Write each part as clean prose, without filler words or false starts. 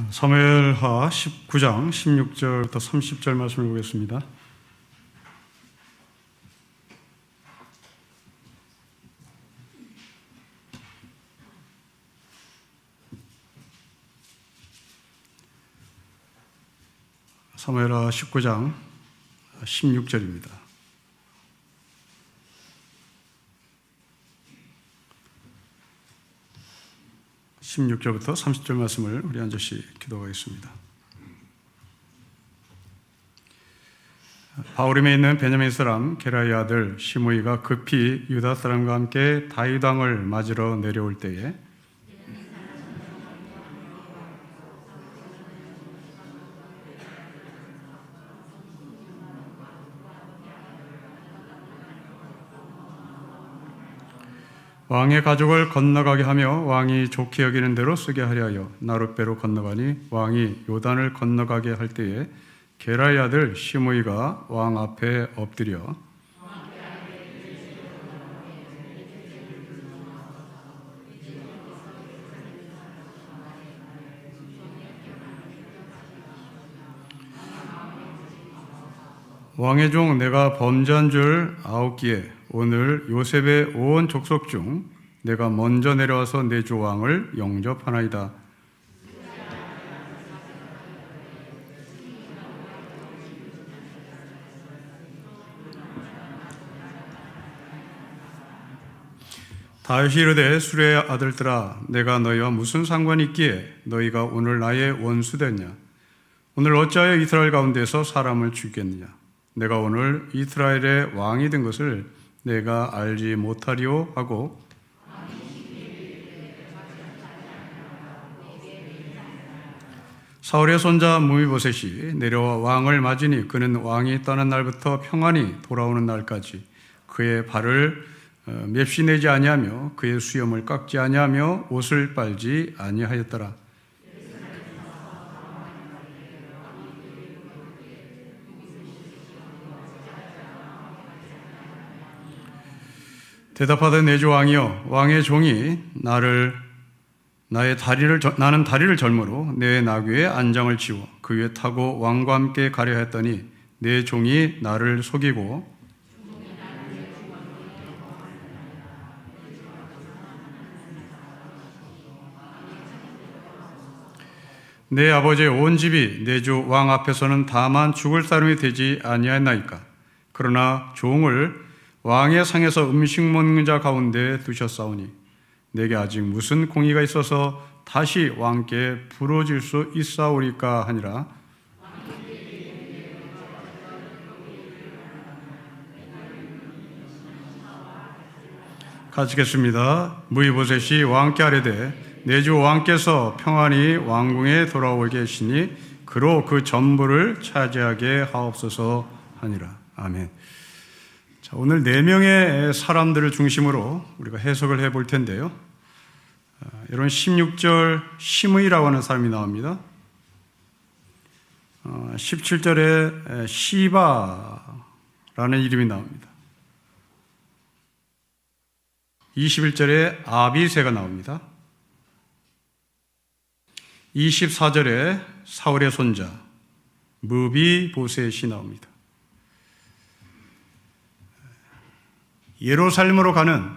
사무엘하 19장 16절부터 30절 말씀을 보겠습니다. 사무엘하 19장 16절입니다. 16절부터 30절 말씀을 우리 한 절씩 기도하겠습니다. 바후림에 있는 베냐민 사람 게라의 아들 시므이가 급히 유다 사람과 함께 다윗 왕을 맞으러 내려올 때에 왕의 가족을 건너가게 하며 왕이 좋게 여기는 대로 쓰게 하려 하여 나룻배로 건너가니 왕이 요단을 건너가게 할 때에 게라의 아들 시므이가 왕 앞에 엎드려 왕의 종 내가 범죄한 줄 아옵기에 오늘 요셉의 온 족속 중 내가 먼저 내려와서 내 주 왕을 영접하나이다. 다윗이 이르되 수레의 아들들아 내가 너희와 무슨 상관이 있기에 너희가 오늘 나의 원수되냐. 오늘 어찌하여 이스라엘 가운데서 사람을 죽이겠느냐. 내가 오늘 이스라엘의 왕이 된 것을 내가 알지 못하리오 하고 사울의 손자 무비보셋이 내려와 왕을 맞으니 그는 왕이 떠난 날부터 평안히 돌아오는 날까지 그의 발을 맵시 내지 아니하며 그의 수염을 깎지 아니하며 옷을 빨지 아니하였더라. 대답하되 내 주 왕이여 왕의 종이 나는 다리를 절므로 내 나귀의 안장을 치워 그 위에 타고 왕과 함께 가려 했더니 내 종이 나를 속이고 내 아버지의 온 집이 내 주 왕 앞에서는 다만 죽을 사람이 되지 아니하였나이까. 그러나 종을 왕의 상에서 음식 먹는 자 가운데 두셨사오니 내게 아직 무슨 공의가 있어서 다시 왕께 부러질 수 있사오리까 하니라. 같이 읽겠습니다. 무비보셋이 왕께 아뢰되 내 주 왕께서 평안히 왕궁에 돌아오게 계시니 그로 그 전부를 차지하게 하옵소서 하니라. 아멘. 자, 오늘 4명의 사람들을 중심으로 우리가 해석을 해볼 텐데요. 여러분 16절 시므이라고 하는 사람이 나옵니다. 17절에 시바라는 이름이 나옵니다. 21절에 아비새가 나옵니다. 24절에 사울의 손자 무비보셋이 나옵니다. 예루살렘으로 가는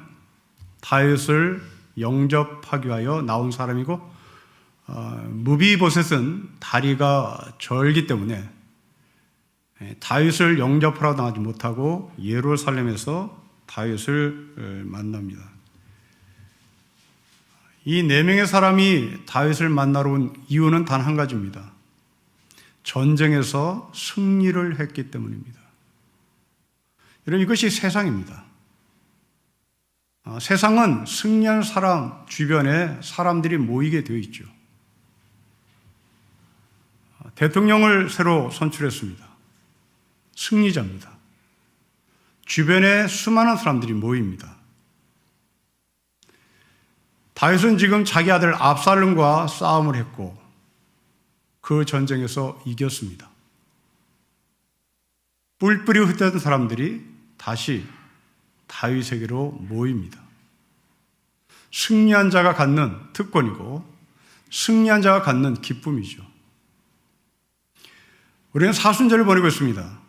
다윗을 영접하기 위하여 나온 사람이고 무비보셋은 다리가 절기 때문에 다윗을 영접하러 나가지 못하고 예루살렘에서 다윗을 만납니다. 이 4명의 사람이 다윗을 만나러 온 이유는 단 한 가지입니다. 전쟁에서 승리를 했기 때문입니다. 여러분 이것이 세상입니다. 세상은 승리한 사람 주변에 사람들이 모이게 되어 있죠. 대통령을 새로 선출했습니다. 승리자입니다. 주변에 수많은 사람들이 모입니다. 다윗은 지금 자기 아들 압살롬과 싸움을 했고 그 전쟁에서 이겼습니다. 뿔뿔이 흩어진 사람들이 다시 다윗에게로 모입니다. 승리한 자가 갖는 특권이고 승리한 자가 갖는 기쁨이죠. 우리는 사순절을 보내고 있습니다.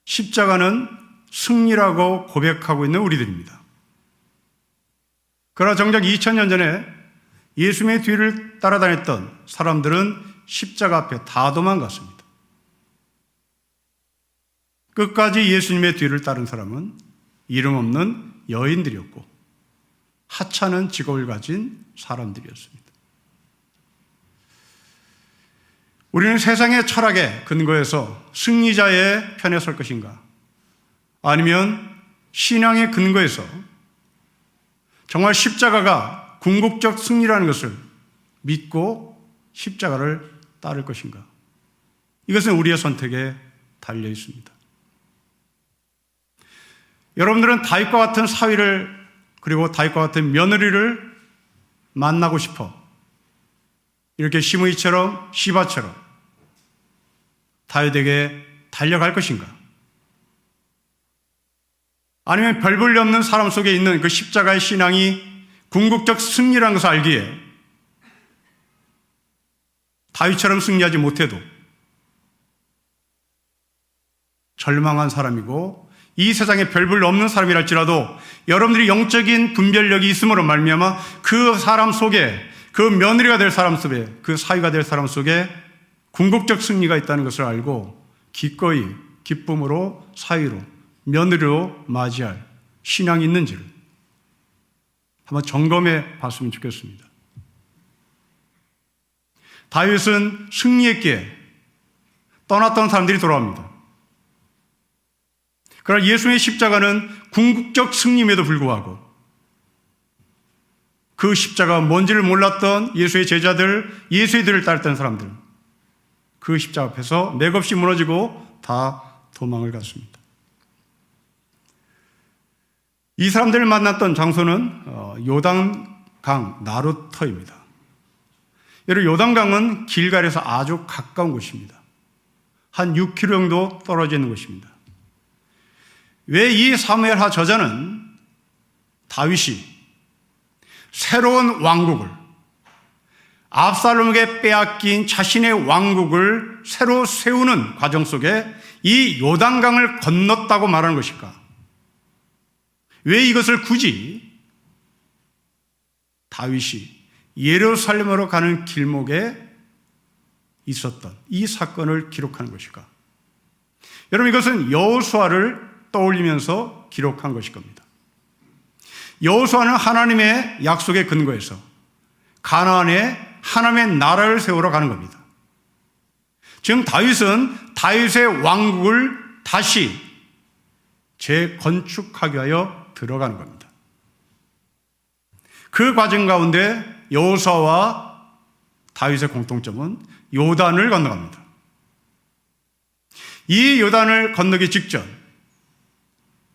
십자가는 승리라고 고백하고 있는 우리들입니다. 그러나 정작 2000년 전에 예수님의 뒤를 따라다녔던 사람들은 십자가 앞에 다 도망갔습니다. 끝까지 예수님의 뒤를 따른 사람은 이름 없는 여인들이었고 하찮은 직업을 가진 사람들이었습니다. 우리는 세상의 철학의 근거에서 승리자의 편에 설 것인가? 아니면 신앙의 근거에서 정말 십자가가 궁극적 승리라는 것을 믿고 십자가를 따를 것인가? 이것은 우리의 선택에 달려 있습니다. 여러분들은 다윗과 같은 사위를 그리고 다윗과 같은 며느리를 만나고 싶어 이렇게 시므이처럼 시바처럼 다윗에게 달려갈 것인가? 아니면 별 볼 일 없는 사람 속에 있는 그 십자가의 신앙이 궁극적 승리라는 것을 알기에 다윗처럼 승리하지 못해도 절망한 사람이고 이 세상에 별 볼 일 없는 사람이랄지라도 여러분들이 영적인 분별력이 있음으로 말미암아 그 사람 속에 그 며느리가 될 사람 속에 그 사위가 될 사람 속에 궁극적 승리가 있다는 것을 알고 기꺼이 기쁨으로 사위로 며느리로 맞이할 신앙이 있는지를 한번 점검해 봤으면 좋겠습니다. 다윗은 승리했기에 떠났던 사람들이 돌아옵니다. 그러나 예수의 십자가는 궁극적 승리임에도 불구하고 그 십자가가 뭔지를 몰랐던 예수의 제자들, 예수의 뒤를 따랐던 사람들, 그 십자가 앞에서 맥없이 무너지고 다 도망을 갔습니다. 이 사람들을 만났던 장소는 요단강 나루터입니다. 여러분, 요단강은 길갈에서 아주 가까운 곳입니다. 한 6km 정도 떨어져 있는 곳입니다. 왜 이 사무엘하 저자는 다윗이 새로운 왕국을, 압살롬에게 빼앗긴 자신의 왕국을 새로 세우는 과정 속에 이 요단강을 건넜다고 말하는 것일까? 왜 이것을 굳이 다윗이 예루살렘으로 가는 길목에 있었던 이 사건을 기록하는 것일까? 여러분, 이것은 여호수아를 떠올리면서 기록한 것일 겁니다. 여호수아는 하나님의 약속에 근거해서 가나안에 하나님의 나라를 세우러 가는 겁니다. 지금 다윗은 다윗의 왕국을 다시 재건축하기 위하여 들어가는 겁니다. 그 과정 가운데 여호수아와 다윗의 공통점은 요단을 건너갑니다. 이 요단을 건너기 직전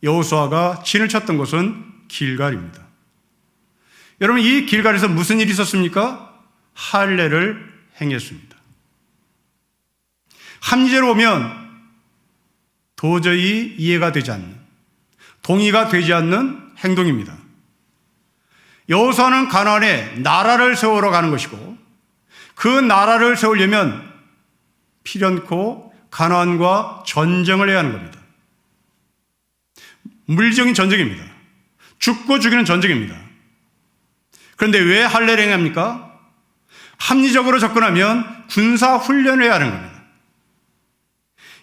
여호수아가 진을 쳤던 곳은 길갈입니다. 여러분, 이 길갈에서 무슨 일이 있었습니까? 할례를 행했습니다. 합리적으로 보면 도저히 이해가 되지 않는, 동의가 되지 않는 행동입니다. 여호수아는 가나안에 나라를 세우러 가는 것이고 그 나라를 세우려면 필연코 가나안과 전쟁을 해야 하는 겁니다. 물리적인 전쟁입니다. 죽고 죽이는 전쟁입니다. 그런데 왜 할례를 행합니까? 합리적으로 접근하면 군사 훈련을 해야 하는 겁니다.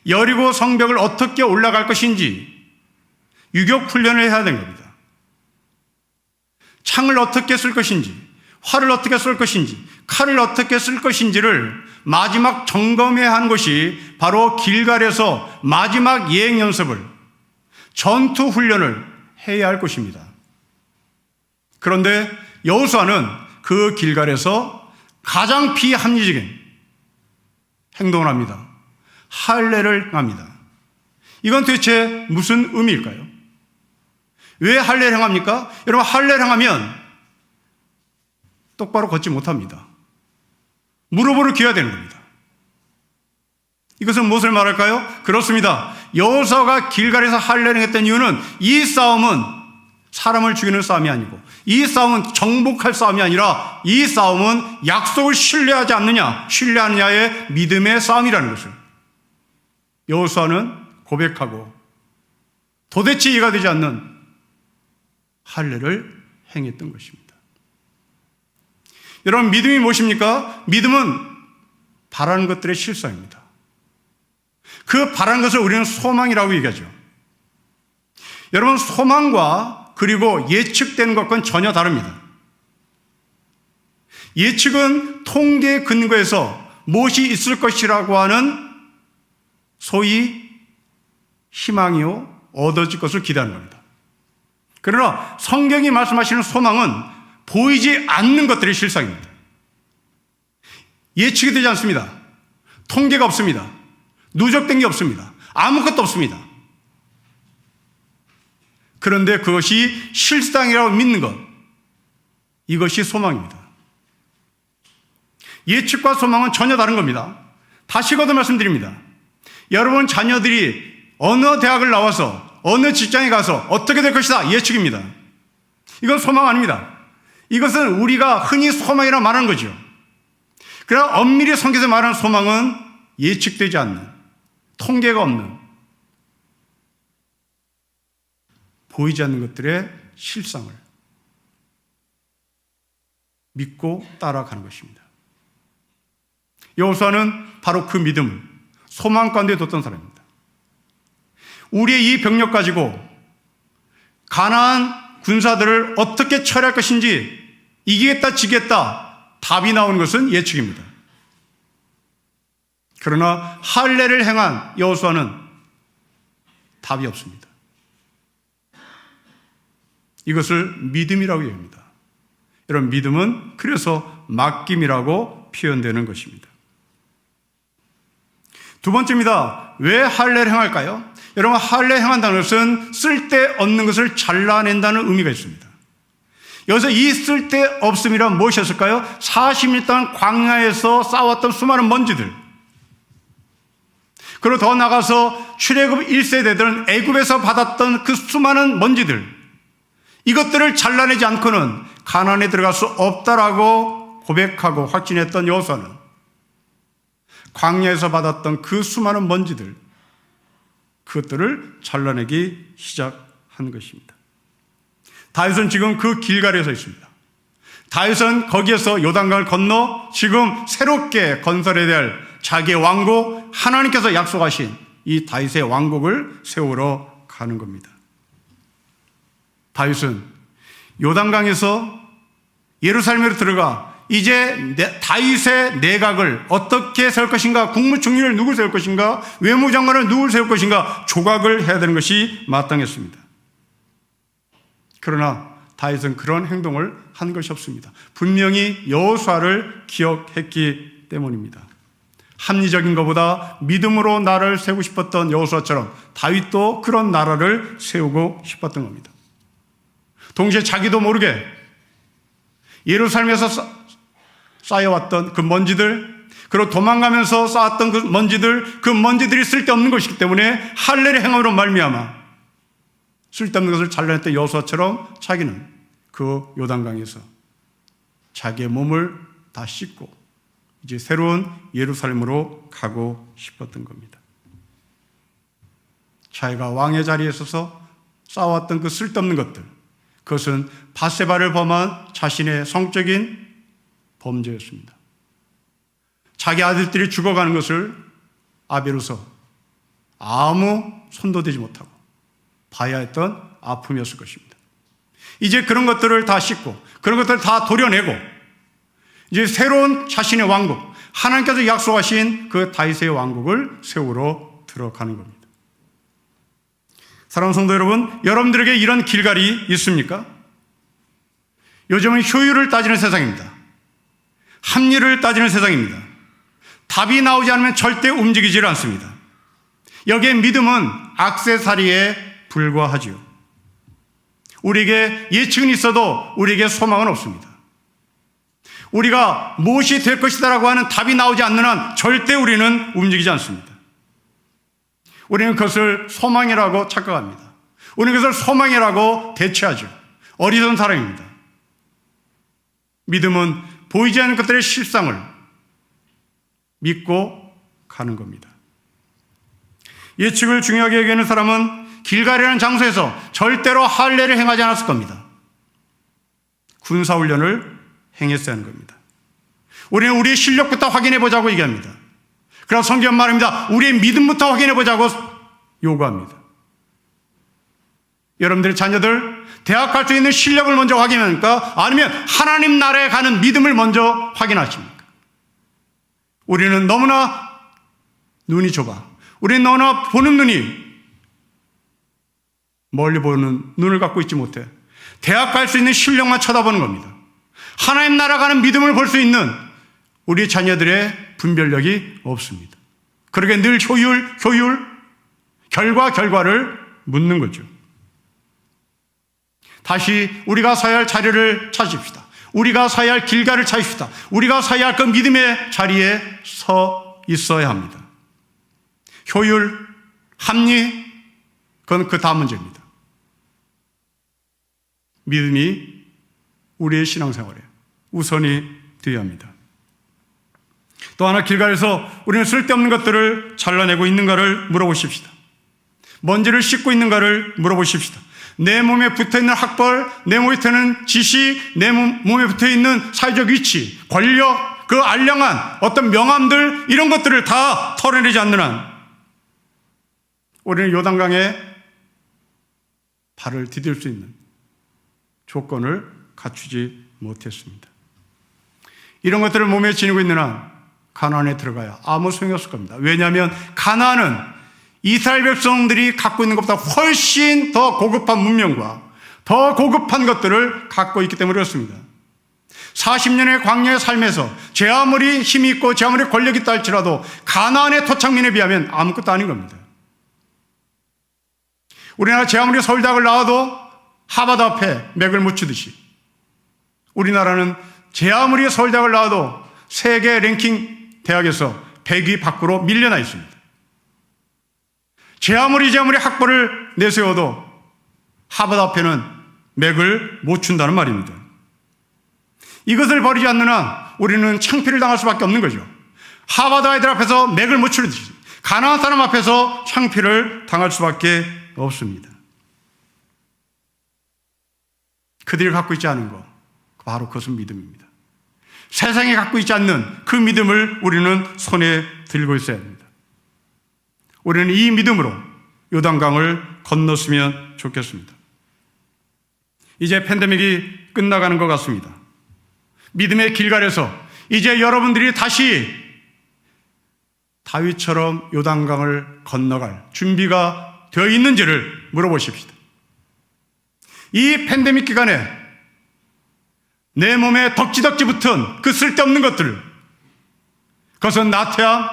여리고 성벽을 어떻게 올라갈 것인지 유격 훈련을 해야 되는 겁니다. 창을 어떻게 쓸 것인지, 활을 어떻게 쓸 것인지, 칼을 어떻게 쓸 것인지를 마지막 점검해야 하는 것이 바로 길갈에서 마지막 예행 연습을, 전투 훈련을 해야 할 것입니다. 그런데 여호수아는 그 길갈에서 가장 비합리적인 행동을 합니다. 할례를 합니다. 이건 대체 무슨 의미일까요? 왜 할례를 행합니까? 여러분, 할례를 행하면 똑바로 걷지 못합니다. 무릎으로 기어야 되는 겁니다. 이것은 무엇을 말할까요? 그렇습니다. 여호수아가 길갈에서 할례를 했던 이유는 이 싸움은 사람을 죽이는 싸움이 아니고, 이 싸움은 정복할 싸움이 아니라 이 싸움은 약속을 신뢰하지 않느냐, 신뢰하느냐의 믿음의 싸움이라는 것을 여호수아는 고백하고 도대체 이해가 되지 않는 할례를 행했던 것입니다. 여러분, 믿음이 무엇입니까? 믿음은 바라는 것들의 실상입니다. 그 바라는 것을 우리는 소망이라고 얘기하죠. 여러분, 소망과 그리고 예측되는 것과는 전혀 다릅니다. 예측은 통계에 근거해서 무엇이 있을 것이라고 하는 소위 희망이요, 얻어질 것을 기대하는 겁니다. 그러나 성경이 말씀하시는 소망은 보이지 않는 것들의 실상입니다. 예측이 되지 않습니다. 통계가 없습니다. 누적된 게 없습니다. 아무것도 없습니다. 그런데 그것이 실상이라고 믿는 것, 이것이 소망입니다. 예측과 소망은 전혀 다른 겁니다. 다시 거듭 말씀드립니다. 여러분 자녀들이 어느 대학을 나와서 어느 직장에 가서 어떻게 될 것이다, 예측입니다. 이건 소망 아닙니다. 이것은 우리가 흔히 소망이라 말하는 거죠. 그러나 엄밀히 성경에서 말하는 소망은 예측되지 않는, 통계가 없는, 보이지 않는 것들의 실상을 믿고 따라가는 것입니다. 여호수아는 바로 그 믿음을 소망 가운데 뒀던 사람입니다. 우리의 이 병력 가지고 가나안 군사들을 어떻게 처리할 것인지, 이기겠다 지겠다 답이 나오는 것은 예측입니다. 그러나 할례를 행한 여호수아는 답이 없습니다. 이것을 믿음이라고 얘기합니다. 여러분, 믿음은 그래서 맡김이라고 표현되는 것입니다. 두 번째입니다. 왜 할례를 행할까요? 여러분, 할례 행한다는 것은 쓸데없는 것을 잘라낸다는 의미가 있습니다. 여기서 이 쓸데없음이란 무엇이었을까요? 40일 동안 광야에서 쌓아왔던 수많은 먼지들, 그리고 더 나가서 출애굽 1세대들은 애굽에서 받았던 그 수많은 먼지들, 이것들을 잘라내지 않고는 가나안에 들어갈 수 없다라고 고백하고 확신했던 여호수아는 광야에서 받았던 그 수많은 먼지들, 그것들을 잘라내기 시작한 것입니다. 다윗은 지금 그 길갈에 서 있습니다. 다윗은 거기에서 요단강을 건너 지금 새롭게 건설해야 될 자기의 왕국, 하나님께서 약속하신 이 다윗의 왕국을 세우러 가는 겁니다. 다윗은 요단강에서 예루살렘으로 들어가 이제 다윗의 내각을 어떻게 세울 것인가, 국무총리를 누굴 세울 것인가, 외무장관을 누굴 세울 것인가 조각을 해야 되는 것이 마땅했습니다. 그러나 다윗은 그런 행동을 한 것이 없습니다. 분명히 여호수아를 기억했기 때문입니다. 합리적인 것보다 믿음으로 나라를 세우고 싶었던 여호수아처럼 다윗도 그런 나라를 세우고 싶었던 겁니다. 동시에 자기도 모르게 예루살렘에서 쌓여왔던 그 먼지들, 그리고 도망가면서 쌓았던 그 먼지들이 쓸데없는 것이기 때문에 할례를 행함으로 말미암아 쓸데없는 것을 잘라냈던 여호수아처럼 자기는 그 요단강에서 자기의 몸을 다 씻고 이제 새로운 예루살렘으로 가고 싶었던 겁니다. 자기가 왕의 자리에 서서 쌓아왔던 그 쓸데없는 것들, 그것은 밧세바를 범한 자신의 성적인 범죄였습니다. 자기 아들들이 죽어가는 것을 아베로서 아무 손도 대지 못하고 봐야 했던 아픔이었을 것입니다. 이제 그런 것들을 다 씻고 그런 것들을 다 도려내고 이제 새로운 자신의 왕국, 하나님께서 약속하신 그 다윗의 왕국을 세우러 들어가는 겁니다. 사랑하는 성도 여러분, 여러분들에게 이런 길갈이 있습니까? 요즘은 효율을 따지는 세상입니다. 합리를 따지는 세상입니다. 답이 나오지 않으면 절대 움직이지 않습니다. 여기에 믿음은 액세서리에 불과하지요. 우리에게 예측은 있어도 우리에게 소망은 없습니다. 우리가 무엇이 될 것이다라고 하는 답이 나오지 않는 한 절대 우리는 움직이지 않습니다. 우리는 그것을 소망이라고 착각합니다. 우리는 그것을 소망이라고 대체하죠. 어리석은 사람입니다. 믿음은 보이지 않는 것들의 실상을 믿고 가는 겁니다. 예측을 중요하게 여기는 사람은 길갈이라는 장소에서 절대로 할례를 행하지 않았을 겁니다. 군사훈련을 행했어야 하는 겁니다. 우리는 우리의 실력부터 확인해 보자고 얘기합니다. 그래서 성경 말입니다. 우리의 믿음부터 확인해 보자고 요구합니다. 여러분들의 자녀들 대학 갈 수 있는 실력을 먼저 확인합니까? 아니면 하나님 나라에 가는 믿음을 먼저 확인하십니까? 우리는 너무나 눈이 좁아. 우리는 너무나 보는 눈이 멀리 보는 눈을 갖고 있지 못해. 대학 갈 수 있는 실력만 쳐다보는 겁니다. 하나님 나라 가는 믿음을 볼 수 있는 우리 자녀들의 분별력이 없습니다. 그러게 늘 효율, 결과를 묻는 거죠. 다시 우리가 서야 할 자리를 찾읍시다. 우리가 서야 할 길가를 찾읍시다. 우리가 서야 할 그 믿음의 자리에 서 있어야 합니다. 효율, 합리, 그건 그 다음 문제입니다. 믿음이 우리의 신앙생활에 우선이 되어야 합니다. 또 하나 길가에서 우리는 쓸데없는 것들을 잘라내고 있는가를 물어보십시다. 먼지를 씻고 있는가를 물어보십시다. 내 몸에 붙어있는 학벌, 내 몸에 붙어있는 지식, 내 몸에 붙어있는 사회적 위치, 권력, 그 알량한 어떤 명함들, 이런 것들을 다 털어내지 않는 한 우리는 요단강에 발을 디딜 수 있는 조건을 갖추지 못했습니다. 이런 것들을 몸에 지니고 있는 한 가나안에 들어가야 아무 소용이 없을 겁니다. 왜냐하면 가나안은 이스라엘 백성들이 갖고 있는 것보다 훨씬 더 고급한 문명과 더 고급한 것들을 갖고 있기 때문에 그렇습니다. 40년의 광야의 삶에서 제 아무리 힘이 있고 제 아무리 권력이 있다 할지라도 가나안의 토착민에 비하면 아무것도 아닌 겁니다. 우리나라 제 아무리 서울대학을 나와도 하버드 앞에 맥을 못 추듯이 우리나라는 제 아무리 서울대학을 나와도 세계 랭킹 대학에서 100위 밖으로 밀려나 있습니다. 제 아무리 학벌을 내세워도 하버드 앞에는 맥을 못 춘다는 말입니다. 이것을 버리지 않는 한 우리는 창피를 당할 수밖에 없는 거죠. 하버드 아이들 앞에서 맥을 못 추듯이 가나안 사람 앞에서 창피를 당할 수밖에 없습니다. 그들이 갖고 있지 않은 것, 바로 그것은 믿음입니다. 세상에 갖고 있지 않는 그 믿음을 우리는 손에 들고 있어야 합니다. 우리는 이 믿음으로 요단강을 건넜으면 좋겠습니다. 이제 팬데믹이 끝나가는 것 같습니다. 믿음의 길갈에서 이제 여러분들이 다시 다윗처럼 요단강을 건너갈 준비가 되어 있는지를 물어보십시다. 이 팬데믹 기간에 내 몸에 덕지덕지 붙은 그 쓸데없는 것들을, 그것은 나태함,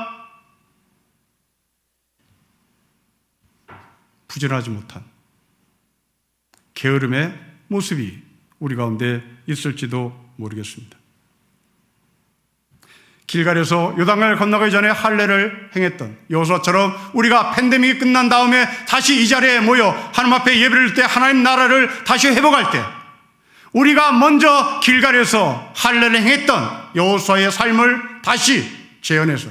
부지런하지 못한 게으름의 모습이 우리 가운데 있을지도 모르겠습니다. 길갈에서 요단강을 건너가기 전에 할례를 행했던 여호수아처럼 우리가 팬데믹이 끝난 다음에 다시 이 자리에 모여 하나님 앞에 예배를 드릴 때 하나님 나라를 다시 회복할 때 우리가 먼저 길갈에서 할례를 행했던 여호수아의 삶을 다시 재현해서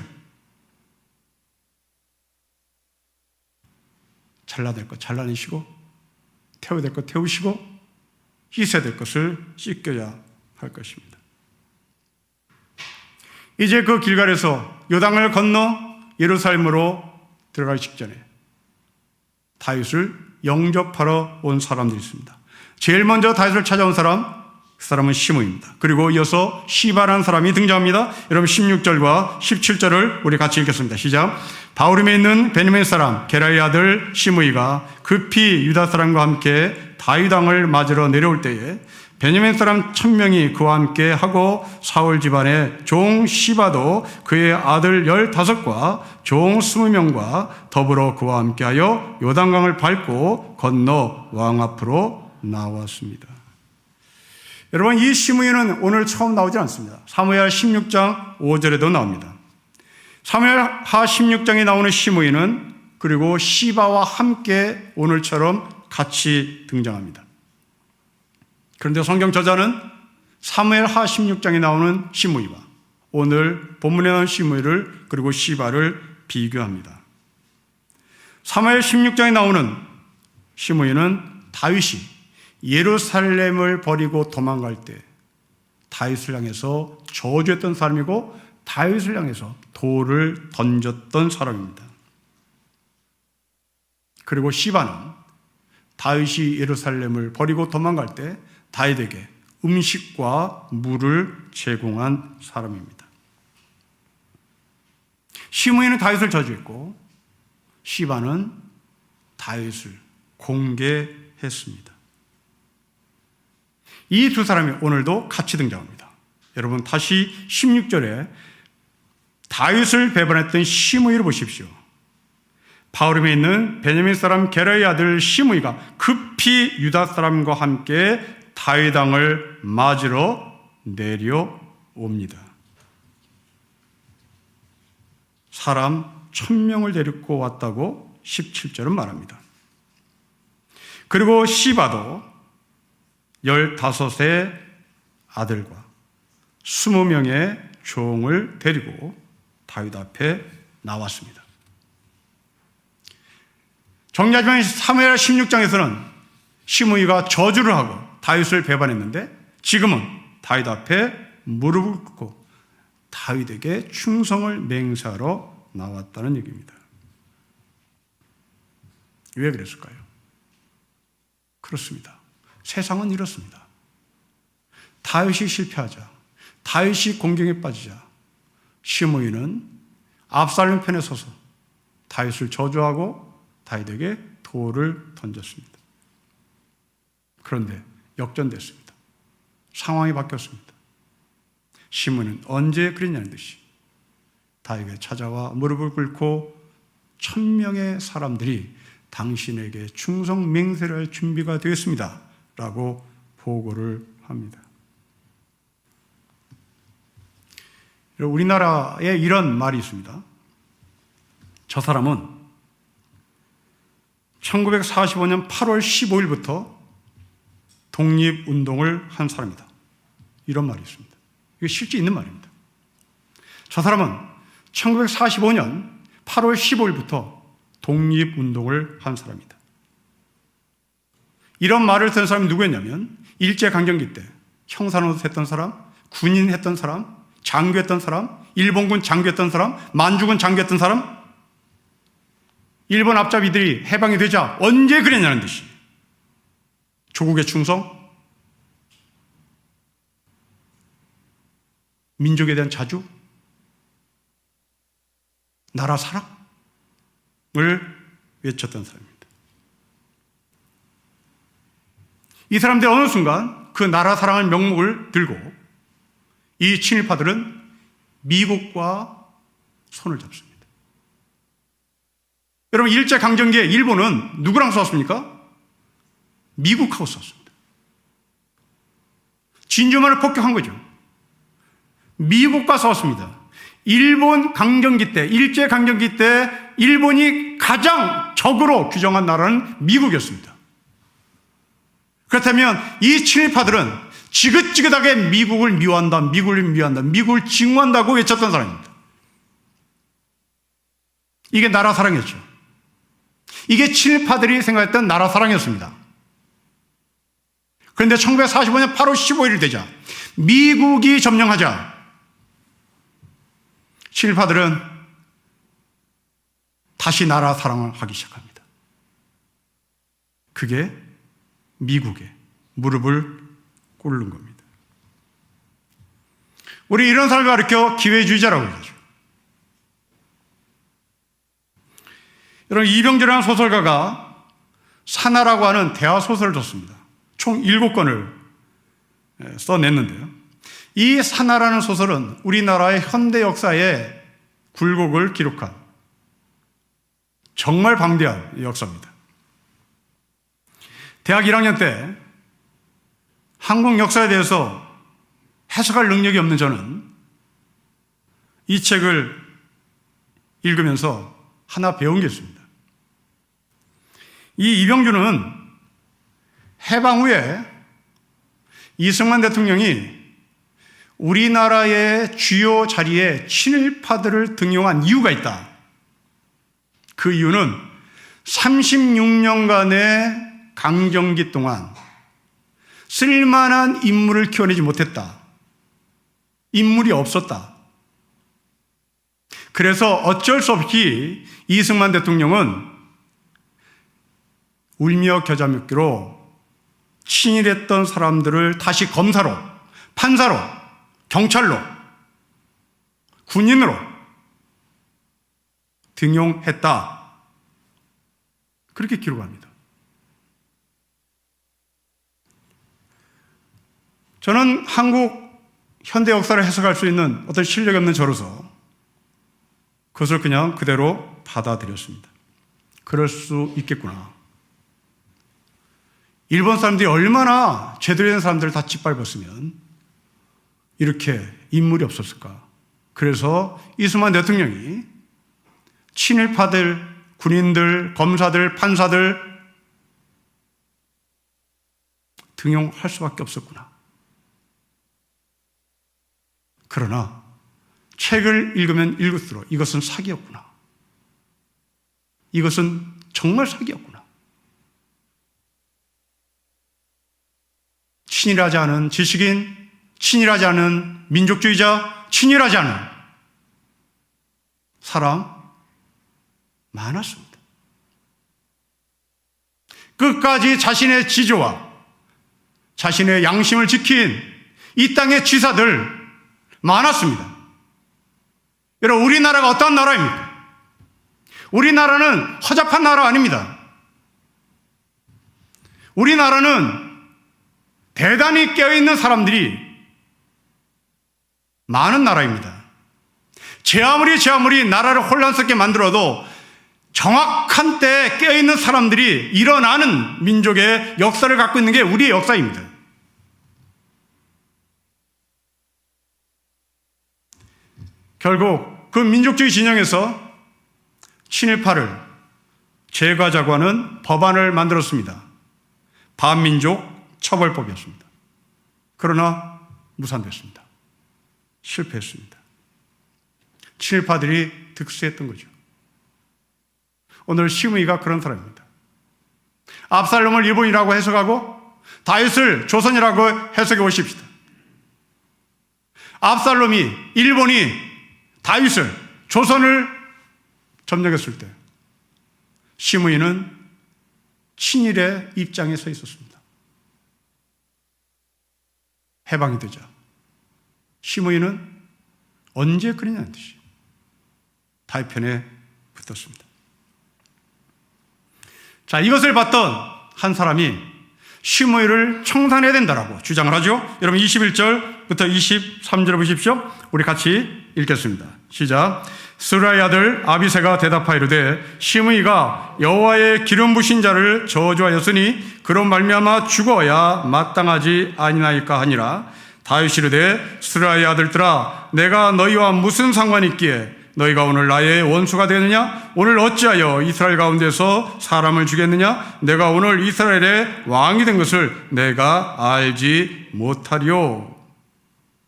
잘라낼 것 잘라내시고 태워야 될 것 태우시고 씻어야 될 것을 씻겨야 할 것입니다. 이제 그 길갈에서 요단을 건너 예루살렘으로 들어가기 직전에 다윗을 영접하러 온 사람들이 있습니다. 제일 먼저 다윗을 찾아온 사람, 그 사람은 시므이입니다. 그리고 이어서 시바라는 사람이 등장합니다. 여러분 16절과 17절을 우리 같이 읽겠습니다. 시작. 바후림에 있는 베냐민 사람 게라의 아들 시므이가 급히 유다 사람과 함께 다윗 왕을 맞으러 내려올 때에 베냐민 사람 1000명이 그와 함께 하고 사울 집안의 종 시바도 그의 아들 15과 종 20명과 더불어 그와 함께하여 요단강을 밟고 건너 왕 앞으로 나왔습니다. 여러분, 이 시므이는 오늘 처음 나오지 않습니다. 사무엘 16장 5절에도 나옵니다. 사무엘하 16장에 나오는 시므이는 그리고 시바와 함께 오늘처럼 같이 등장합니다. 그런데 성경 저자는 사무엘하 16장에 나오는 시므이와 오늘 본문에 나오는 시므이를 그리고 시바를 비교합니다. 사무엘 16장에 나오는 시므이는 다윗이 예루살렘을 버리고 도망갈 때 다윗을 향해서 저주했던 사람이고 다윗을 향해서 돌을 던졌던 사람입니다. 그리고 시바는 다윗이 예루살렘을 버리고 도망갈 때 다윗에게 음식과 물을 제공한 사람입니다. 시므이는 다윗을 저주했고 시바는 다윗을 공개했습니다. 이 두 사람이 오늘도 같이 등장합니다. 여러분 다시 16절에 다윗을 배반했던 시므이를 보십시오. 바후림에 있는 베냐민 사람 게라의 아들 시므이가 급히 유다 사람과 함께 다윗 왕을 맞으러 내려옵니다. 사람 1000명을 데리고 왔다고 17절은 말합니다. 그리고 시바도 15의 아들과 20명의 종을 데리고 다윗 앞에 나왔습니다. 정리하지만 사무엘 16장에서는 시므이가 저주를 하고 다윗을 배반했는데 지금은 다윗 앞에 무릎을 꿇고 다윗에게 충성을 맹세하러 나왔다는 얘기입니다. 왜 그랬을까요? 그렇습니다. 세상은 이렇습니다. 다윗이 실패하자, 다윗이 공경에 빠지자 시므이는 압살롬 편에 서서 다윗을 저주하고 다윗에게 돌을 던졌습니다. 그런데 역전됐습니다. 상황이 바뀌었습니다. 시므이는 언제 그랬냐는 듯이 다윗에게 찾아와 무릎을 꿇고 1000명의 사람들이 당신에게 충성 맹세를 할 준비가 되었습니다 라고 보고를 합니다. 우리나라에 이런 말이 있습니다. 저 사람은 1945년 8월 15일부터 독립운동을 한 사람이다. 이런 말이 있습니다. 이게 실제 있는 말입니다. 저 사람은 1945년 8월 15일부터 독립운동을 한 사람이다. 이런 말을 쓴 사람이 누구였냐면 일제강점기 때 형사노릇 했던 사람, 군인 했던 사람, 장교했던 사람, 일본군 장교했던 사람, 만주군 장교했던 사람, 일본 앞잡이들이 해방이 되자 언제 그랬냐는 듯이 조국의 충성, 민족에 대한 자주, 나라 사랑을 외쳤던 사람입니다. 이 사람들이 어느 순간 그 나라 사랑의 명목을 들고 이 친일파들은 미국과 손을 잡습니다. 여러분 일제강점기에 일본은 누구랑 싸웠습니까? 미국하고 싸웠습니다. 진주만을 폭격한 거죠. 미국과 싸웠습니다. 일본 강점기 때, 일제강점기 때 일본이 가장 적으로 규정한 나라는 미국이었습니다. 그렇다면 이 친일파들은 지긋지긋하게 미국을 미워한다, 미국을 미워한다, 미국을 증오한다고 외쳤던 사람입니다. 이게 나라 사랑이었죠. 이게 친일파들이 생각했던 나라 사랑이었습니다. 그런데 1945년 8월 15일 되자 미국이 점령하자 친일파들은 다시 나라 사랑을 하기 시작합니다. 그게 미국에 무릎을 꿇는 겁니다. 우리 이런 사람을 가르쳐 기회주의자라고 하죠. 여러분 이병재라는 소설가가 사나라고 하는 대화소설을 썼습니다. 총 7권을 써냈는데요. 이 사나라는 소설은 우리나라의 현대 역사의 굴곡을 기록한 정말 방대한 역사입니다. 대학 1학년 때 한국 역사에 대해서 해석할 능력이 없는 저는 이 책을 읽으면서 하나 배운 게 있습니다. 이 이병주는 해방 후에 이승만 대통령이 우리나라의 주요 자리에 친일파들을 등용한 이유가 있다. 그 이유는 36년간의 강점기 동안 쓸만한 인물을 키워내지 못했다. 인물이 없었다. 그래서 어쩔 수 없이 이승만 대통령은 울며 겨자 먹기로 친일했던 사람들을 다시 검사로, 판사로, 경찰로, 군인으로 등용했다. 그렇게 기록합니다. 저는 한국 현대 역사를 해석할 수 있는 어떤 실력이 없는 저로서 그것을 그냥 그대로 받아들였습니다. 그럴 수 있겠구나. 일본 사람들이 얼마나 제대로 된 사람들을 다 짓밟았으면 이렇게 인물이 없었을까. 그래서 이승만 대통령이 친일파들, 군인들, 검사들, 판사들 등용할 수밖에 없었구나. 그러나 책을 읽으면 읽을수록 이것은 사기였구나. 이것은 정말 사기였구나. 친일하지 않은 지식인, 친일하지 않은 민족주의자, 친일하지 않은 사람 많았습니다. 끝까지 자신의 지조와 자신의 양심을 지킨 이 땅의 지사들 많았습니다. 여러분, 우리나라가 어떤 나라입니까? 우리나라는 허접한 나라 아닙니다. 우리나라는 대단히 깨어있는 사람들이 많은 나라입니다. 제 아무리 나라를 혼란스럽게 만들어도 정확한 때에 깨어있는 사람들이 일어나는 민족의 역사를 갖고 있는 게 우리의 역사입니다. 결국 그 민족주의 진영에서 친일파를 제거하자고 하는 법안을 만들었습니다. 반민족 처벌법이었습니다. 그러나 무산됐습니다. 실패했습니다. 친일파들이 득세했던 거죠. 오늘 시므이가 그런 사람입니다. 압살롬을 일본이라고 해석하고 다윗을 조선이라고 해석해 보십시다. 압살롬이, 일본이 다윗을, 조선을 점령했을 때 시므이는 친일의 입장에 서 있었습니다. 해방이 되자 시므이는 언제 그러냐는 듯이 다윗 편에 붙었습니다. 자, 이것을 봤던 한 사람이 시므이를 청산해야 된다라고 주장을 하죠. 여러분 21절부터 23절을 보십시오. 우리 같이 읽겠습니다. 시작. 스루야의 아들 아비새가 대답하이르되 시므이가 여호와의 기름 부신 자를 저주하였으니 그로 말미암아 죽어야 마땅하지 아니나이까 하니라. 다윗이 이르되 스루야의 아들들아 내가 너희와 무슨 상관이 있기에 너희가 오늘 나의 원수가 되느냐? 오늘 어찌하여 이스라엘 가운데서 사람을 죽였느냐? 내가 오늘 이스라엘의 왕이 된 것을 내가 알지 못하리요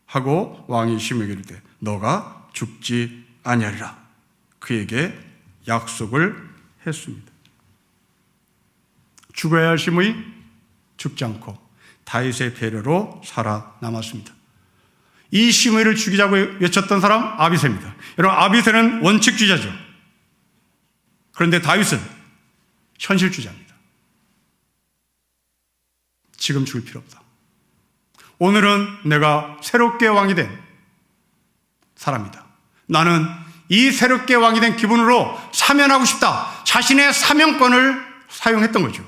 하고 왕이 시므이에게 이르되 너가 죽지 아니하리라. 그에게 약속을 했습니다. 죽어야 할 시므이 죽지 않고 다윗의 배려로 살아남았습니다. 이 시므이를 죽이자고 외쳤던 사람 아비새입니다. 여러분, 아비새는 원칙주의자죠. 그런데 다윗은 현실주의자입니다. 지금 죽을 필요 없다. 오늘은 내가 새롭게 왕이 된 사람이다. 나는 이 새롭게 왕이 된 기분으로 사면하고 싶다. 자신의 사면권을 사용했던 거죠.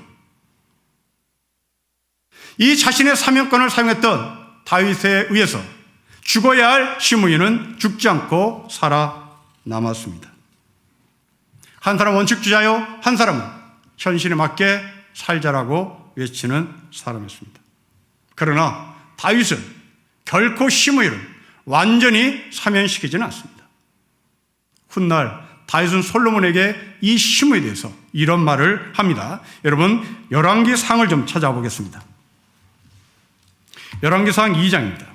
이 자신의 사면권을 사용했던 다윗에 의해서 죽어야 할 시므이는 죽지 않고 살아남았습니다. 한 사람은 원칙주의자요, 한 사람은 현실에 맞게 살자라고 외치는 사람이었습니다. 그러나 다윗은 결코 시므이를 완전히 사면시키지는 않습니다. 훗날 다윗은 솔로몬에게 이 시므이에 대해서 이런 말을 합니다. 여러분, 열왕기 상을 좀 찾아보겠습니다. 열왕기상 2장입니다.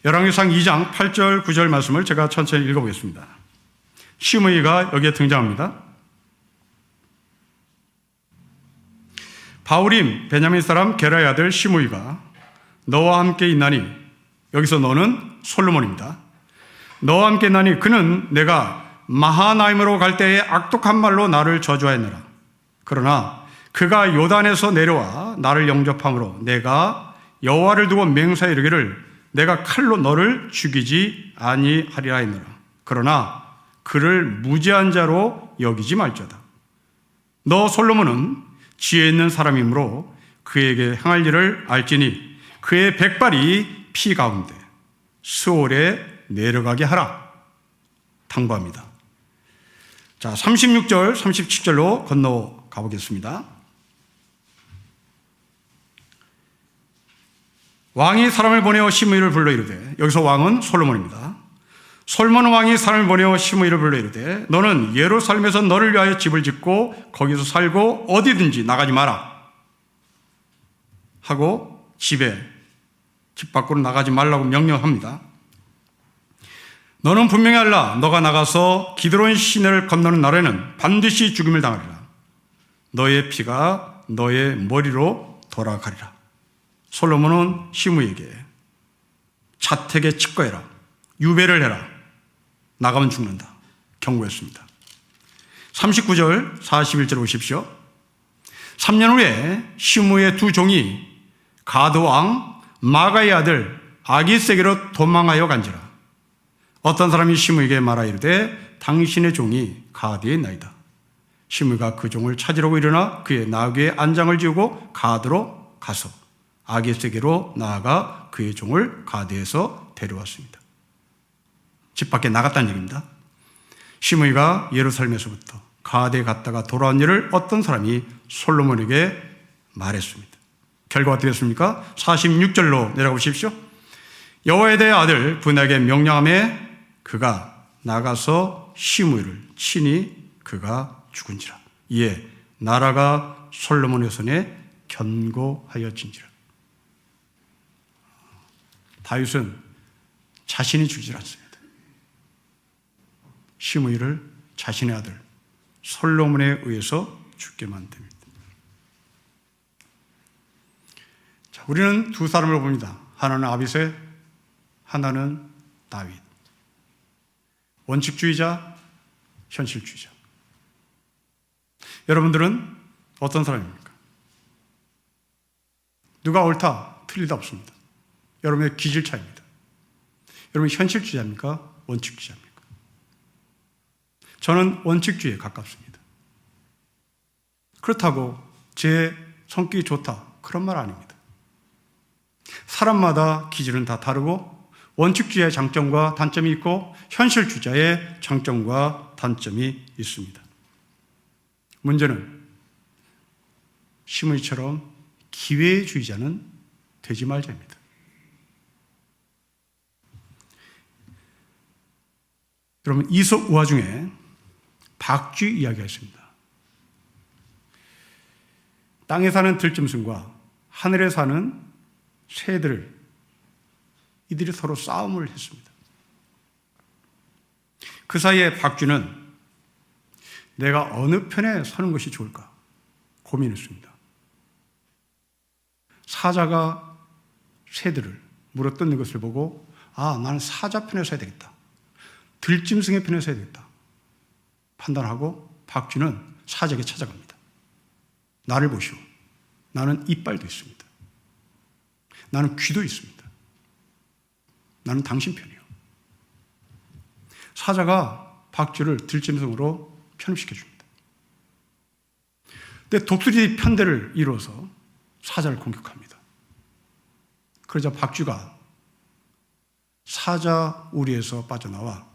열왕기상 2장 8절 9절 말씀을 제가 천천히 읽어보겠습니다. 시므이가 여기에 등장합니다. 바후림 베냐민 사람 게라의 아들 시므이가 너와 함께 있나니, 여기서 너는 솔로몬입니다. 너와 함께 있나니 그는 내가 마하나임으로 갈 때에 악독한 말로 나를 저주하였느라. 그러나 그가 요단에서 내려와 나를 영접함으로 내가 여호와를 두고 맹세하여 이르기를 내가 칼로 너를 죽이지 아니하리라 했노라. 그러나 그를 무죄한 자로 여기지 말자다. 너 솔로몬은 지혜 있는 사람이므로 그에게 행할 일을 알지니 그의 백발이 피 가운데 스올에 내려가게 하라. 당부합니다. 자, 36절 37절로 건너가 보겠습니다. 왕이 사람을 보내어 시므이를 불러 이르되, 여기서 왕은 솔로몬입니다. 솔로몬 왕이 사람을 보내어 시므이를 불러 이르되 너는 예루살렘에서 너를 위하여 집을 짓고 거기서 살고 어디든지 나가지 마라 하고 집 밖으로 나가지 말라고 명령합니다. 너는 분명히 알라. 너가 나가서 기드론 시내를 건너는 날에는 반드시 죽임을 당하리라. 너의 피가 너의 머리로 돌아가리라. 솔로몬은 시므이에게 자택에 칩거해라, 유배를 해라, 나가면 죽는다 경고했습니다. 39절 41절 보십시오. 3년 후에 시므이의 두 종이 가드 왕 마가의 아들 아기스에게로 도망하여 간지라. 어떤 사람이 시므이에게 말하 이르되 당신의 종이 가드에 있나이다. 시므이가 그 종을 찾으려고 일어나 그의 나귀에 안장을 지우고 가드로 가서 아기스에게로 나아가 그의 종을 가드에서 데려왔습니다. 집 밖에 나갔다는 얘기입니다. 시므이가 예루살렘에서부터 가드에 갔다가 돌아온 일을 어떤 사람이 솔로몬에게 말했습니다. 결과가 어떻게 됐습니까? 46절로 내려가 보십시오. 여호와에 대해 아들 분에게 명령하며 그가 나가서 시므이를 치니 그가 죽은지라. 이에 나라가 솔로몬의 손에 견고하여진지라. 다윗은 자신이 죽지 않습니다. 시므이를 자신의 아들 솔로몬에 의해서 죽게 만듭니다. 자, 우리는 두 사람을 봅니다. 하나는 아비새, 하나는 다윗. 원칙주의자, 현실주의자. 여러분들은 어떤 사람입니까? 누가 옳다, 틀리다 없습니다. 여러분의 기질 차이입니다. 여러분 현실주의자입니까? 원칙주의자입니까? 저는 원칙주의에 가깝습니다. 그렇다고 제 성격이 좋다, 그런 말 아닙니다. 사람마다 기질은 다 다르고 원칙주의의 장점과 단점이 있고 현실주의자의 장점과 단점이 있습니다. 문제는 시므이처럼 기회주의자는 되지 말자입니다. 여러분, 이솝 우화 중에 박쥐 이야기가 있습니다. 땅에 사는 들짐승과 하늘에 사는 새들, 이들이 서로 싸움을 했습니다. 그 사이에 박쥐는 내가 어느 편에 서는 것이 좋을까 고민했습니다. 사자가 새들을 물어뜯는 것을 보고 나는 사자 편에 서야 되겠다, 들짐승의 편에 서야 되겠다 판단하고 박쥐는 사자에게 찾아갑니다. 나를 보시오. 나는 이빨도 있습니다. 나는 귀도 있습니다. 나는 당신 편이요. 사자가 박쥐를 들짐승으로 편입시켜 줍니다. 근데 독수리 편대를 이루어서 사자를 공격합니다. 그러자 박쥐가 사자 우리에서 빠져나와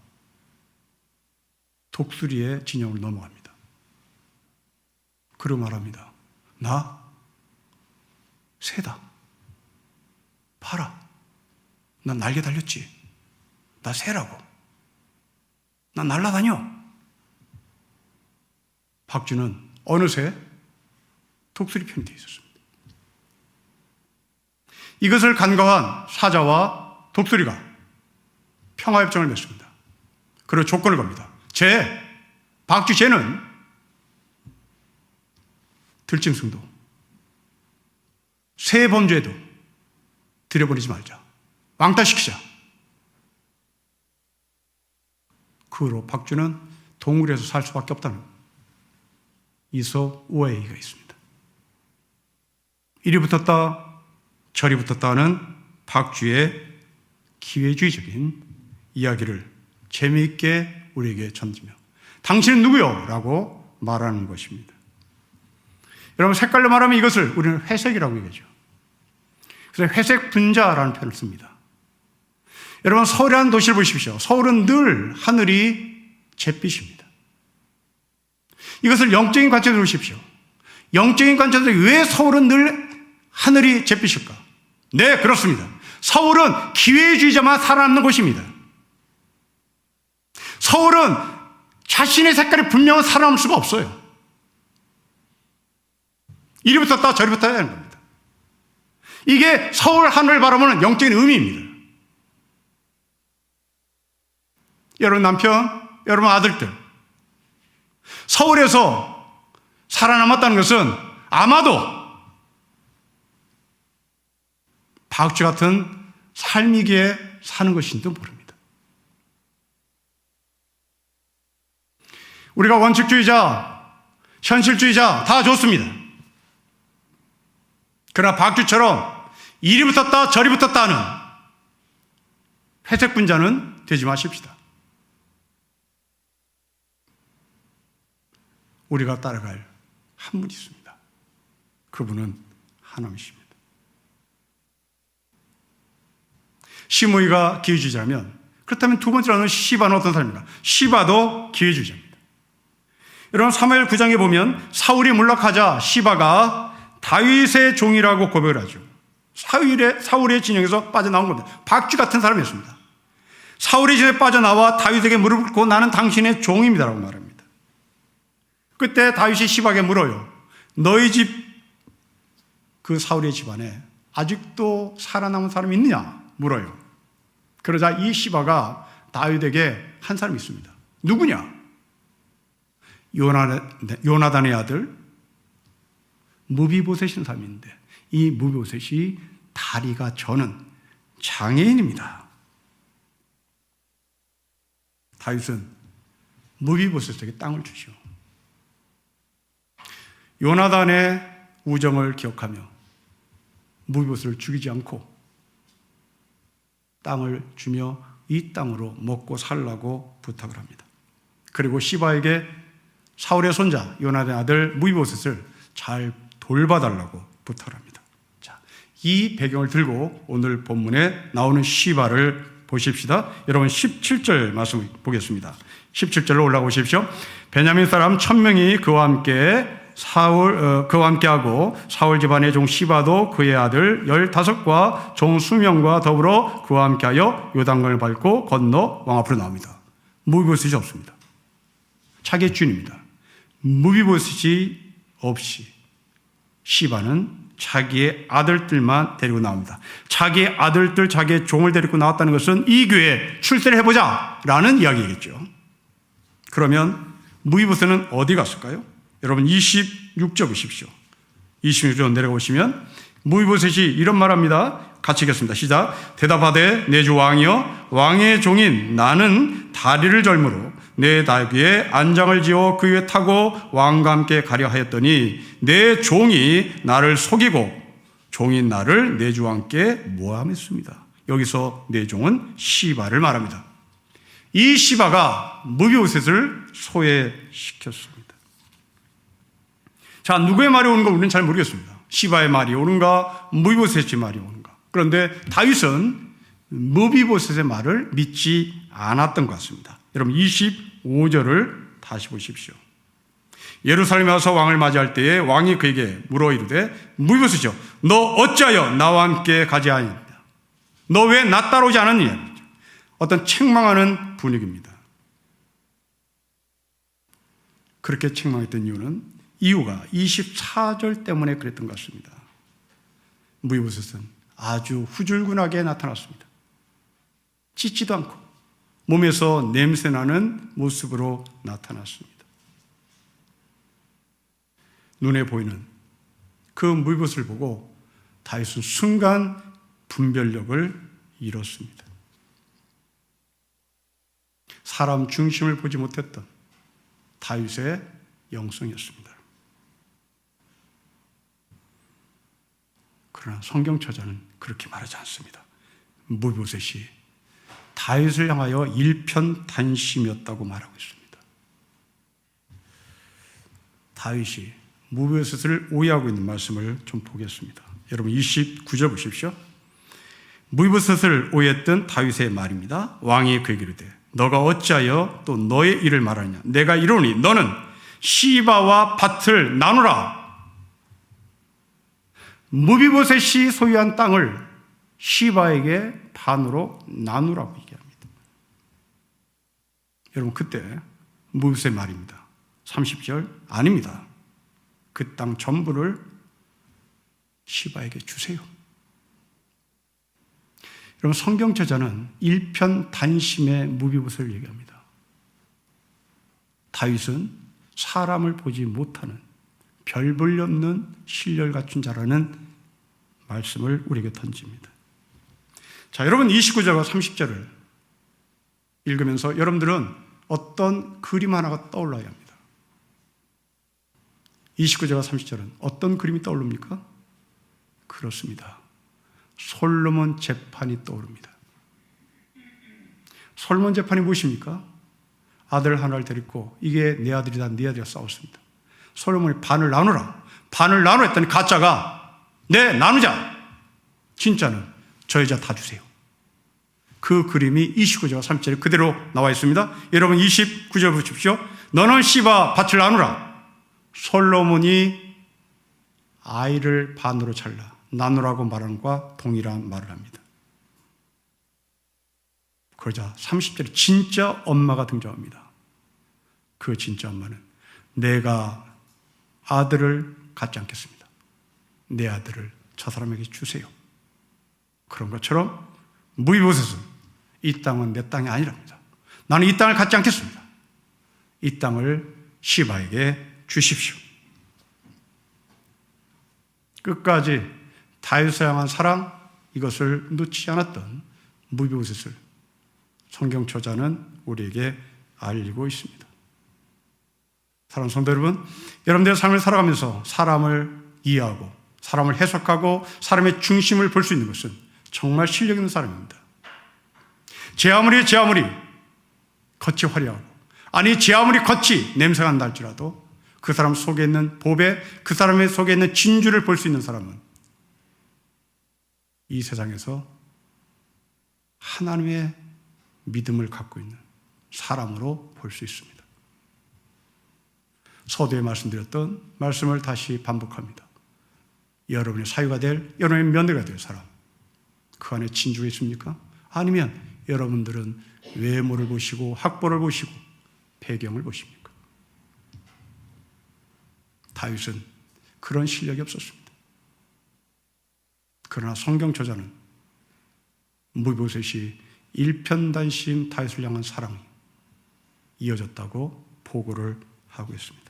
독수리의 진영을 넘어갑니다. 그리고 말합니다. 나 새다. 봐라. 난 날개 달렸지. 나 새라고. 난 날아다녀. 박쥐는 어느새 독수리 편이 되어 있었습니다. 이것을 간과한 사자와 독수리가 평화협정을 맺습니다. 그리고 조건을 겁니다. 박쥐 쟤는 들짐승도 새 범죄도 들여버리지 말자. 왕따시키자. 그 후로 박쥐는 동굴에서 살 수밖에 없다는 이서 우에이가 있습니다. 이리 붙었다 저리 붙었다 하는 박쥐의 기회주의적인 이야기를 재미있게 우리에게 전지며 당신은 누구요? 라고 말하는 것입니다. 여러분, 색깔로 말하면 이것을 우리는 회색이라고 얘기하죠. 그래서 회색 분자라는 표현을 씁니다. 여러분, 서울이라는 도시를 보십시오. 서울은 늘 하늘이 잿빛입니다. 이것을 영적인 관점에서 보십시오. 영적인 관점에서 왜 서울은 늘 하늘이 잿빛일까? 네, 그렇습니다. 서울은 기회주의자만 살아남는 곳입니다. 서울은 자신의 색깔이 분명한 살아남을 수가 없어요. 이리 붙었다 저리 붙어야 하는 겁니다. 이게 서울 하늘을 바라보는 영적인 의미입니다. 여러분 남편, 여러분 아들들, 서울에서 살아남았다는 것은 아마도 박쥐 같은 삶이기에 사는 것인지도 모릅니다. 우리가 원칙주의자, 현실주의자 다 좋습니다. 그러나 박쥐처럼 이리 붙었다 저리 붙었다 하는 회색 분자는 되지 마십시다. 우리가 따라갈 한 분이 있습니다. 그분은 하나님이십니다. 시므이가 기회주의자라면, 그렇다면 두 번째로는 시바는 어떤 사람입니까? 시바도 기회주의자입니다. 여러분 사무엘 9장에 보면 사울이 몰락하자 시바가 다윗의 종이라고 고백을 하죠. 사울의 진영에서 빠져나온 겁니다. 박쥐 같은 사람이었습니다. 사울의 진영에 빠져나와 다윗에게 무릎을 꿇고 나는 당신의 종입니다라고 말합니다. 그때 다윗이 시바에게 물어요. 너희 집 그 사울의 집안에 아직도 살아남은 사람이 있느냐 물어요. 그러자 이 시바가 다윗에게 한 사람이 있습니다. 누구냐? 요나단의 아들 무비보셋이라는 사람이 있는데, 이 무비보셋이 다리가 저는 장애인입니다. 다윗은 무비보셋에게 땅을 주시오. 요나단의 우정을 기억하며 무비보셋을 죽이지 않고 땅을 주며 이 땅으로 먹고 살라고 부탁을 합니다. 그리고 시바에게 사울의 손자 요나단의 아들 무비보셋을 잘 돌봐달라고 부탁을 합니다. 자, 이 배경을 들고 오늘 본문에 나오는 시바를 보십시다. 여러분 17절 말씀 보겠습니다. 17절로 올라오십시오. 베냐민 사람 1000명이 그와 함께하고 사울 집안의 종 시바도 그의 아들 15과 종 20명과 더불어 그와 함께하여 요단강을 밟고 건너 왕 앞으로 나옵니다. 무비보셋이 없습니다. 자기의 주인입니다. 무비보셋이 없이 시바는 자기의 아들들만 데리고 나옵니다. 자기의 아들들, 자기의 종을 데리고 나왔다는 것은 이 교회에 출세를 해보자 라는 이야기겠죠. 그러면 무비보셋은 어디 갔을까요? 여러분 26절 보십시오. 26절 내려오시면 무비보셋이 이런 말합니다. 같이 읽겠습니다. 시작. 대답하되 내 주 왕이여, 왕의 종인 나는 다리를 절므로 내 다리에 안장을 지어 그 위에 타고 왕과 함께 가려 하였더니 내 종이 나를 속이고 종인 나를 내 주와 함께 모함했습니다. 여기서 내 종은 시바를 말합니다. 이 시바가 무비보셋을 소외시켰습니다. 자, 누구의 말이 오는가 우리는 잘 모르겠습니다. 시바의 말이 오는가 무비보셋의 말이 오는가. 그런데 다윗은 무비보셋의 말을 믿지 않았던 것 같습니다. 여러분 25절을 다시 보십시오. 예루살렘에 와서 왕을 맞이할 때에 왕이 그에게 물어 이르되 무비보셋이여 너 어찌하여 나와 함께 가지 아니하냐? 너 왜 나 따라오지 않았느냐? 어떤 책망하는 분위기입니다. 그렇게 책망했던 이유가 24절 때문에 그랬던 것 같습니다. 무이보셋은 아주 후줄근하게 나타났습니다. 찢지도 않고 몸에서 냄새나는 모습으로 나타났습니다. 눈에 보이는 그 무이보셋을 보고 다윗은 순간 분별력을 잃었습니다. 사람 중심을 보지 못했던 다윗의 영성이었습니다. 그러나 성경저자는 그렇게 말하지 않습니다. 무이보셋이 다윗을 향하여 일편단심이었다고 말하고 있습니다. 다윗이 무이보셋을 오해하고 있는 말씀을 좀 보겠습니다. 여러분 29절 보십시오. 무이보셋을 오해했던 다윗의 말입니다. 왕이 그에게 이르되 너가 어찌하여 또 너의 일을 말하느냐? 내가 이르노니 너는 시바와 밭을 나누라. 무이보셋이 소유한 땅을 시바에게 반으로 나누라고 얘기합니다. 여러분 그때 무이보셋의 말입니다. 30절 아닙니다. 그 땅 전부를 시바에게 주세요. 여러분 성경저자는 일편단심의 무이보셋을 얘기합니다. 다윗은 사람을 보지 못하는 별 볼 없는 신뢰를 갖춘 자라는 말씀을 우리에게 던집니다. 자, 여러분 29절과 30절을 읽으면서 여러분들은 어떤 그림 하나가 떠올라야 합니다. 29절과 30절은 어떤 그림이 떠오릅니까? 그렇습니다. 솔로몬 재판이 떠오릅니다. 솔로몬 재판이 무엇입니까? 아들 하나를 데리고 이게 내 아들이다, 네 아들이다 싸웠습니다. 솔로몬이 반을 나누라. 반을 나누랬더니 가짜가 네, 나누자. 진짜는 저 여자 다 주세요. 그 그림이 29절과 30절에 그대로 나와 있습니다. 여러분 29절 보십시오. 너는 시바 밭을 나누라. 솔로몬이 아이를 반으로 잘라 나누라고 말하는 것과 동일한 말을 합니다. 그러자 30절에 진짜 엄마가 등장합니다. 그 진짜 엄마는 내가 아들을 갖지 않겠습니다. 내 아들을 저 사람에게 주세요. 그런 것처럼 무이보셋은 이 땅은 내 땅이 아니랍니다. 나는 이 땅을 갖지 않겠습니다. 이 땅을 시바에게 주십시오. 끝까지 다윗을 향한 사랑, 이것을 놓치지 않았던 무이보셋을 성경저자는 우리에게 알리고 있습니다. 사랑하는 성도 여러분, 여러분들의 삶을 살아가면서 사람을 이해하고 사람을 해석하고 사람의 중심을 볼 수 있는 것은 정말 실력 있는 사람입니다. 제 아무리 겉이 화려하고 아니 제 아무리 겉이 냄새가 난다 할지라도 그 사람 속에 있는 보배, 그 사람의 속에 있는 진주를 볼 수 있는 사람은 이 세상에서 하나님의 믿음을 갖고 있는 사람으로 볼 수 있습니다. 서두에 말씀드렸던 말씀을 다시 반복합니다. 여러분의 사유가 될, 여러분의 며느리가 될 사람, 그 안에 진주가 있습니까? 아니면 여러분들은 외모를 보시고 학벌을 보시고 배경을 보십니까? 다윗은 그런 실력이 없었습니다. 그러나 성경저자는 무이보셋이 일편단심 다윗을 향한 사랑이 이어졌다고 보고를 하고 있습니다.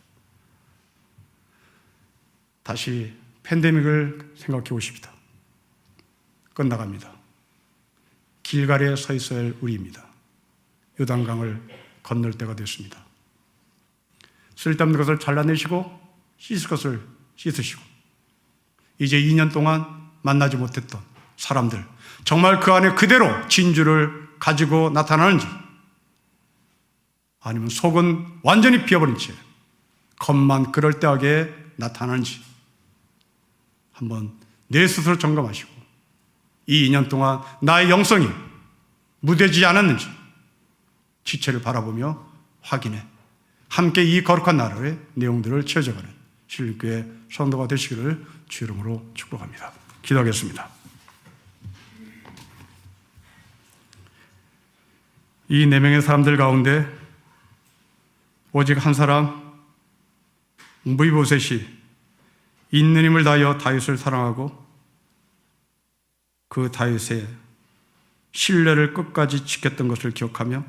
다시 팬데믹을 생각해 보십시다. 끝나갑니다. 길갈에 서 있어야 할 우리입니다. 요단강을 건널 때가 됐습니다. 쓸데없는 것을 잘라내시고 씻을 것을 씻으시고 이제 2년 동안 만나지 못했던 사람들, 정말 그 안에 그대로 진주를 가지고 나타나는지 아니면 속은 완전히 비어버린 채 겉만 그럴듯하게 나타나는지 한번 내 스스로 점검하시고 이 2년 동안 나의 영성이 무뎌지지 않았는지 지체를 바라보며 확인해 함께 이 거룩한 나라의 내용들을 채워져가는 신림교회 성도가 되시기를 주 이름으로 축복합니다. 기도하겠습니다. 이 4명의 사람들 가운데 오직 한 사람 무이보셋이 있는 힘을 다하여 다윗을 사랑하고 그 다윗의 신뢰를 끝까지 지켰던 것을 기억하며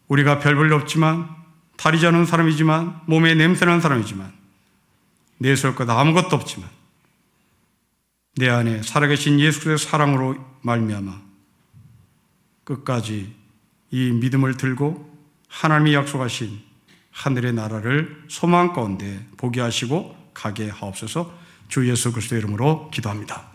우리가 별 볼 일 없지만 다리 자는 사람이지만 몸에 냄새나는 사람이지만 내세울 것 아무것도 없지만 내 안에 살아계신 예수 그리스도의 사랑으로 말미암아 끝까지 이 믿음을 들고 하나님이 약속하신 하늘의 나라를 소망 가운데 보게 하시고 가게 하옵소서. 주 예수 그리스도의 이름으로 기도합니다.